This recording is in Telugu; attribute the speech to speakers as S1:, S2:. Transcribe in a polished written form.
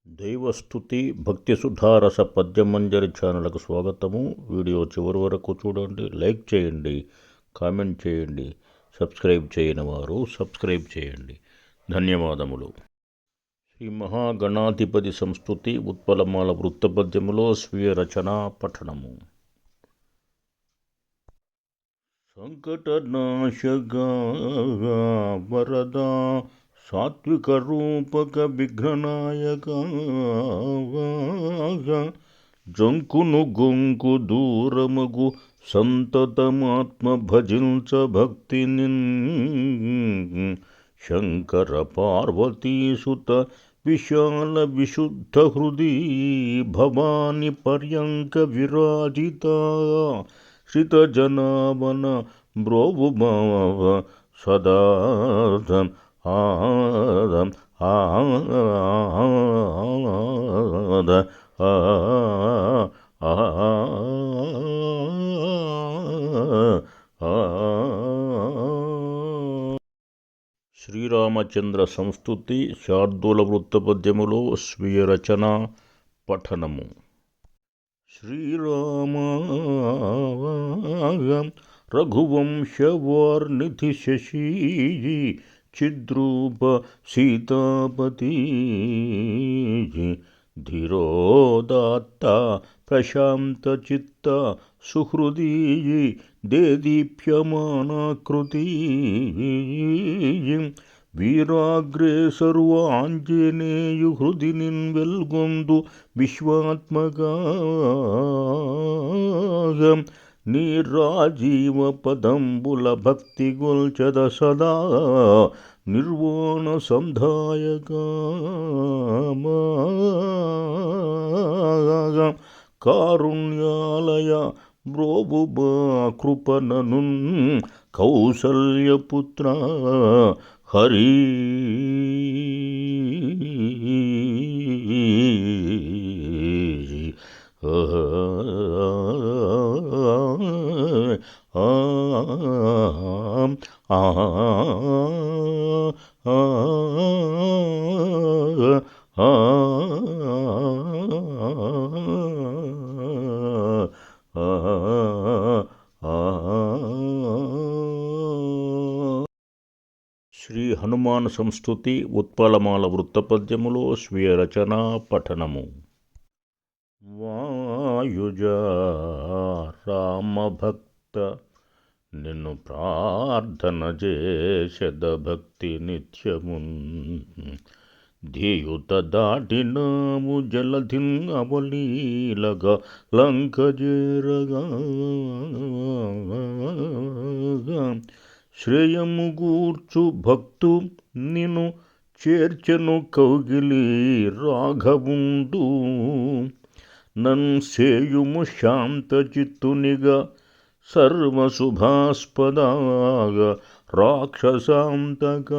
S1: దైవస్తుతి భక్తి సుధారస పద్యమంజరి ఛానల్కు స్వాగతము. వీడియో చివరి వరకు చూడండి, లైక్ చేయండి, కామెంట్ చేయండి. సబ్స్క్రైబ్ చేయని వారు సబ్స్క్రైబ్ చేయండి. ధన్యవాదములు. శ్రీ మహాగణాధిపతి సంస్తుతి ఉత్పలమాల వృత్తపద్యములో స్వీయ రచనా పఠనము. సంకటనాశగా వరదా సాత్విక రూపక విఘ్ననాయక జంకును గొంకు దూరముగు సంతతమాత్మ భజించ భక్తిని శంకర పార్వతీసుత విశాల విశుద్ధ హృది భవాని పర్యంక విరాజిత శ్రిత జనావన బ్రోవు సదార్థం ఆదం ఆద శ్రీరామచంద్ర సంస్తుతి శార్దూల వృత్తపద్యములో స్వీయ రచన పఠనము. శ్రీరామ రఘువంశవార్నిధి శశీ చిద్రూప సీతాపతి ధీరోదాత్త ప్రశాంత చిత్త సుహృదీ దేదీప్యమానాకృతి వీరాగ్రేసరు ఆంజనేయు హృది నిన్వెల్గొందు విశ్వాత్మక నీ రాజీవ పదంబుల భక్తి గొల్చద సదా నిర్వాణ సంధాయక కారుణ్యాలయ బ్రోబు కృపణను కౌసల్యపుత్ర హరి శ్రీ హనుమాన్ సంస్తుతి ఉత్పలమాల వృత్తపద్యములో స్వీయ రచనా పఠనము. వాయుజ రామభక్త నిన్ను ప్రార్థన చేసెద భక్తి నిత్యమున్ ధియుత దాటినాము జలధిన్ అవలీలగా లంక చేరగా శ్రేయము గూర్చు భక్తు నిన్ను చేర్చెను కౌగిలి రాఘవుండు నన్ సేయుము శాంత చిత్తునిగా సర్వశుభాస్పదాగ రాక్షసాంతక